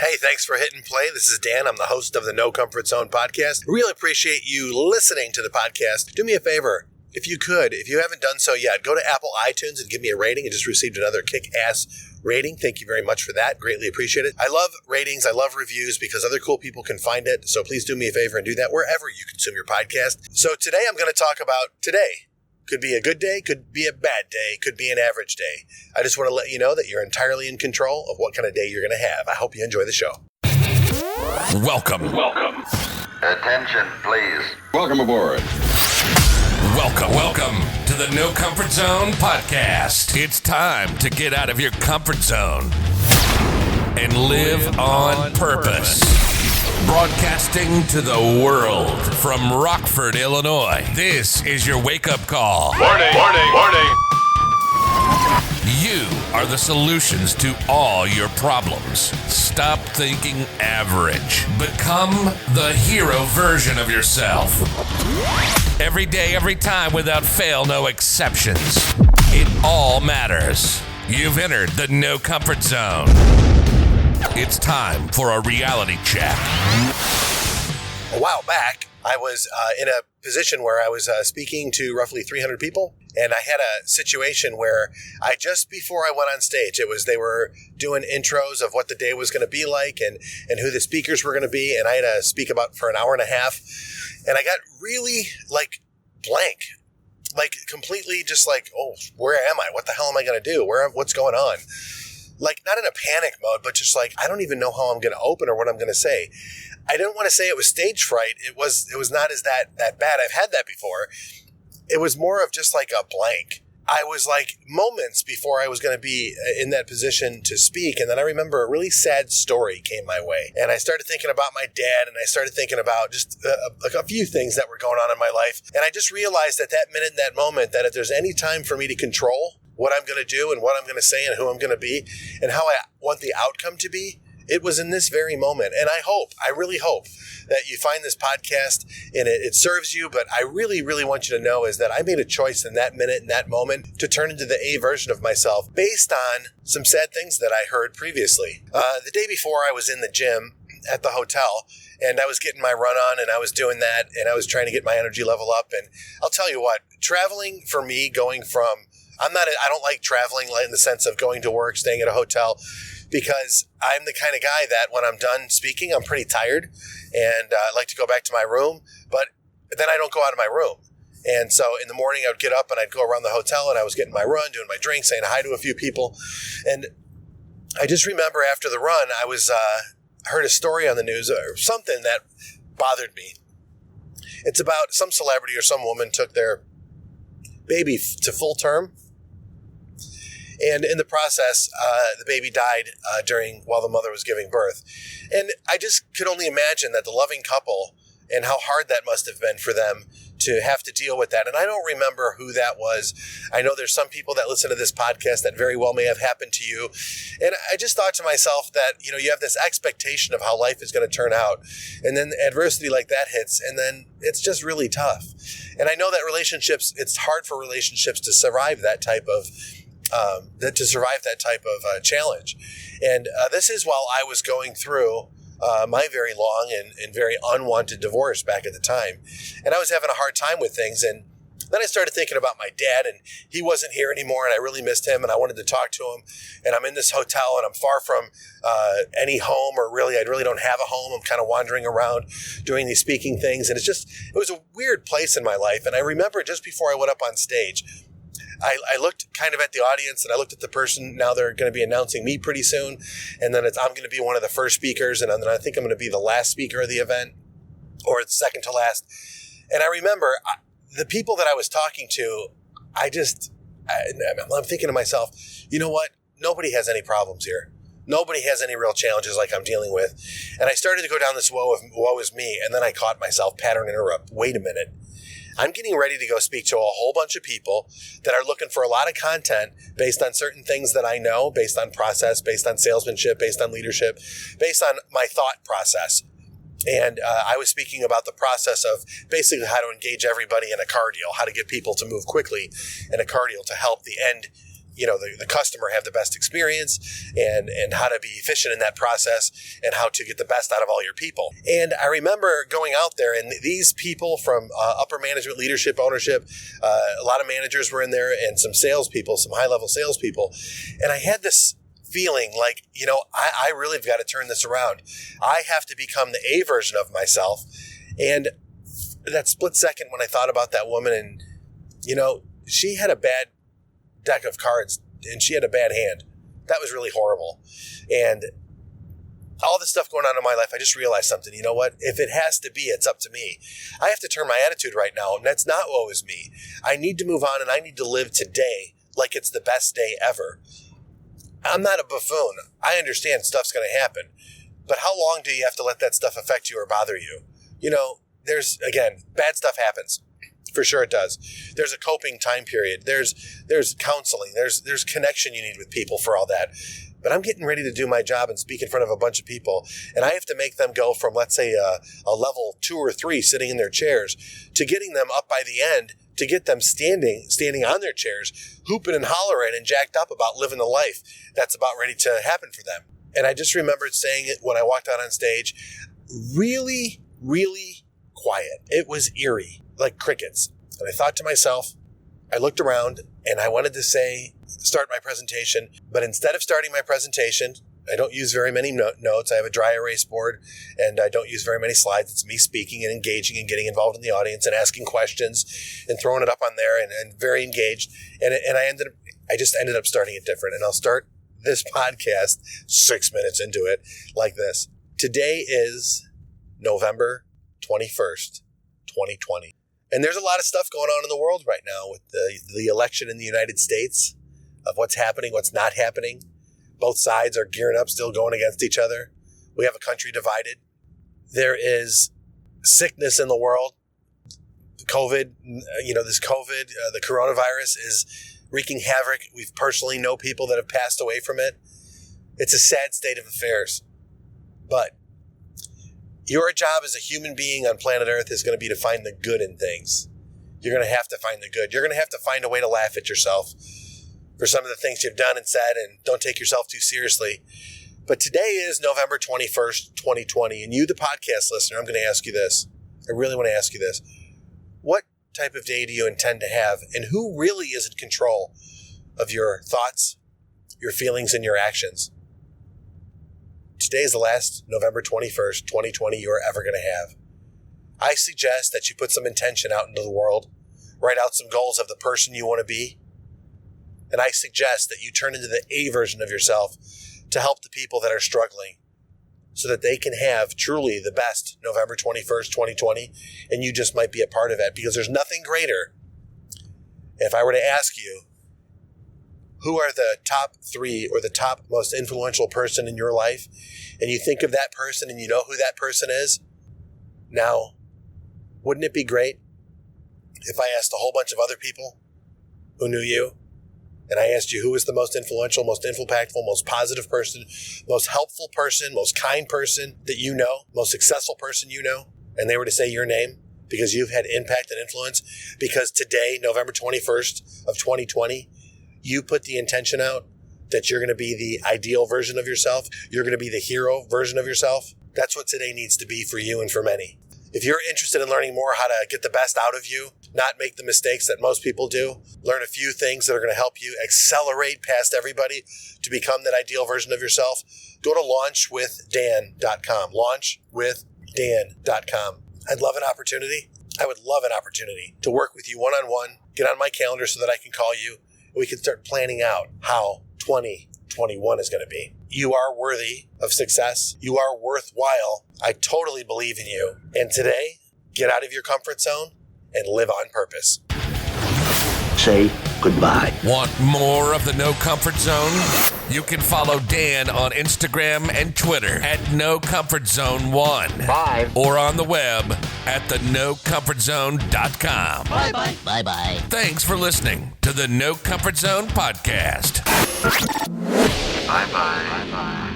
Hey, thanks for hitting play. This is Dan. I'm the host of the No Comfort Zone podcast. Really appreciate you listening to the podcast. Do me a favor. If you could, if you haven't done so yet, go to Apple iTunes and give me a rating. I just received another kick-ass rating. Thank you very much for that. Greatly appreciate it. I love ratings. I love reviews because other cool people can find it. So please do me a favor and do that wherever you consume your podcast. So today I'm going to talk about today. Could be a good day, could be a bad day, could be an average day. I just want to let you know that you're entirely in control of what kind of day you're going to have. I hope you enjoy the show. Welcome. Attention, please. Welcome aboard. Welcome to the No Comfort Zone podcast. It's time to get out of your comfort zone and live on purpose. Broadcasting to the world from Rockford, Illinois. This is your wake-up call. Warning. You are the solutions to all your problems. Stop thinking average. Become the hero version of yourself. Every day, every time, without fail, no exceptions. It all matters. You've entered the No Comfort Zone. It's time for a reality check. A while back, I was in a position where I was speaking to roughly 300 people, and I had a situation where just before I went on stage, they were doing intros of what the day was going to be like and who the speakers were going to be, and I had to speak about for an hour and a half, and I got really blank, completely just oh, where am I? What the hell am I going to do? What's going on? Not in a panic mode, but just I don't even know how I'm going to open or what I'm going to say. I didn't want to say it was stage fright. It was not as that bad. I've had that before. It was more of just a blank. I was moments before I was going to be in that position to speak. And then I remember a really sad story came my way. And I started thinking about my dad, and I started thinking about just a few things that were going on in my life. And I just realized at that minute, in that moment, that if there's any time for me to control what I'm going to do and what I'm going to say and who I'm going to be and how I want the outcome to be, it was in this very moment. And I really hope that you find this podcast and it serves you. But I really, really want you to know is that I made a choice in that minute, in that moment, to turn into the A version of myself based on some sad things that I heard previously. The day before, I was in the gym at the hotel, and I was getting my run on, and I was doing that, and I was trying to get my energy level up. And I'll tell you what, traveling for me, going from I don't like traveling in the sense of going to work, staying at a hotel, because I'm the kind of guy that when I'm done speaking, I'm pretty tired and I like to go back to my room, but then I don't go out of my room. And so in the morning I would get up and I'd go around the hotel and I was getting my run, doing my drink, saying hi to a few people. And I just remember after the run, I was heard a story on the news or something that bothered me. It's about some celebrity or some woman took their baby to full term. And in the process, the baby died while the mother was giving birth. And I just could only imagine that the loving couple and how hard that must have been for them to have to deal with that. And I don't remember who that was. I know there's some people that listen to this podcast that very well may have happened to you. And I just thought to myself that, you have this expectation of how life is going to turn out. And then adversity like that hits, and then it's just really tough. And I know that it's hard for relationships to survive that type of challenge. And this is while I was going through my very long and very unwanted divorce back at the time. And I was having a hard time with things. And then I started thinking about my dad, and he wasn't here anymore, and I really missed him, and I wanted to talk to him. And I'm in this hotel, and I'm far from any home, or I really don't have a home. I'm kind of wandering around doing these speaking things. And it was a weird place in my life. And I remember just before I went up on stage, I looked kind of at the audience, and I looked at the person. Now they're going to be announcing me pretty soon. And then I'm going to be one of the first speakers. And then I think I'm going to be the last speaker of the event, or the second to last. And I remember the people that I was talking to, I'm thinking to myself, you know what? Nobody has any problems here. Nobody has any real challenges like I'm dealing with. And I started to go down this woe is me. And then I caught myself pattern interrupt. Wait a minute. I'm getting ready to go speak to a whole bunch of people that are looking for a lot of content based on certain things that I know, based on process, based on salesmanship, based on leadership, based on my thought process. And I was speaking about the process of basically how to engage everybody in a car deal, how to get people to move quickly in a car deal to help the end the customer have the best experience and how to be efficient in that process and how to get the best out of all your people. And I remember going out there, and these people from upper management, leadership, ownership, a lot of managers were in there, and some salespeople, some high-level salespeople. And I had this feeling like, I really have got to turn this around. I have to become the A version of myself. And that split second when I thought about that woman, and, she had a bad deck of cards and she had a bad hand. That was really horrible. And all this stuff going on in my life, I just realized something. You know what? If it has to be, it's up to me. I have to turn my attitude right now, and that's not woe is me. I need to move on, and I need to live today like it's the best day ever. I'm not a buffoon. I understand stuff's going to happen. But how long do you have to let that stuff affect you or bother you? There's, again, bad stuff happens. For sure it does. There's a coping time period. There's counseling. There's connection you need with people for all that. But I'm getting ready to do my job and speak in front of a bunch of people. And I have to make them go from, let's say, a level 2 or 3 sitting in their chairs to getting them up by the end to get them standing on their chairs, hooping and hollering and jacked up about living the life that's about ready to happen for them. And I just remembered saying it when I walked out on stage, really, really quiet. It was eerie, like crickets. And I thought to myself, I looked around and I wanted to start my presentation, but instead of starting my presentation, I don't use very many notes. I have a dry erase board and I don't use very many slides. It's me speaking and engaging and getting involved in the audience and asking questions and throwing it up on there and very engaged. And I just ended up starting it different. And I'll start this podcast 6 minutes into it like this. Today is November 21st, 2020. And there's a lot of stuff going on in the world right now with the election in the United States, of what's happening, what's not happening. Both sides are gearing up, still going against each other. We have a country divided. There is sickness in the world. COVID, this COVID, the coronavirus is wreaking havoc. We've personally know people that have passed away from it. It's a sad state of affairs. But your job as a human being on planet Earth is going to be to find the good in things. You're going to have to find the good. You're going to have to find a way to laugh at yourself for some of the things you've done and said, and don't take yourself too seriously. But today is November 21st, 2020, and you, the podcast listener, I'm going to ask you this. I really want to ask you this. What type of day do you intend to have, and who really is in control of your thoughts, your feelings, and your actions? Today is the last November 21st, 2020 you're ever going to have. I suggest that you put some intention out into the world, write out some goals of the person you want to be, and I suggest that you turn into the A version of yourself to help the people that are struggling so that they can have truly the best November 21st, 2020, and you just might be a part of it, because there's nothing greater. If I were to ask you, who are the top 3 or the top most influential person in your life, and you think of that person and you know who that person is, now, wouldn't it be great if I asked a whole bunch of other people who knew you, and I asked you who was the most influential, most impactful, most positive person, most helpful person, most kind person that you know, most successful person you know, and they were to say your name because you've had impact and influence, because today, November 21st of 2020, you put the intention out that you're going to be the ideal version of yourself. You're going to be the hero version of yourself. That's what today needs to be for you and for many. If you're interested in learning more how to get the best out of you, not make the mistakes that most people do, learn a few things that are going to help you accelerate past everybody to become that ideal version of yourself, go to launchwithdan.com. Launchwithdan.com. I'd love an opportunity. I would love an opportunity to work with you one-on-one, get on my calendar so that I can call you, and we can start planning out how 2021 is going to be. You are worthy of success. You are worthwhile. I totally believe in you. And today, get out of your comfort zone and live on purpose. Say goodbye. Want more of the No Comfort Zone? You can follow Dan on Instagram and Twitter at NoComfortZone1. Bye. Or on the web at thenocomfortzone.com. Bye-bye. Bye-bye. Thanks for listening to the No Comfort Zone podcast. Bye-bye. Bye-bye.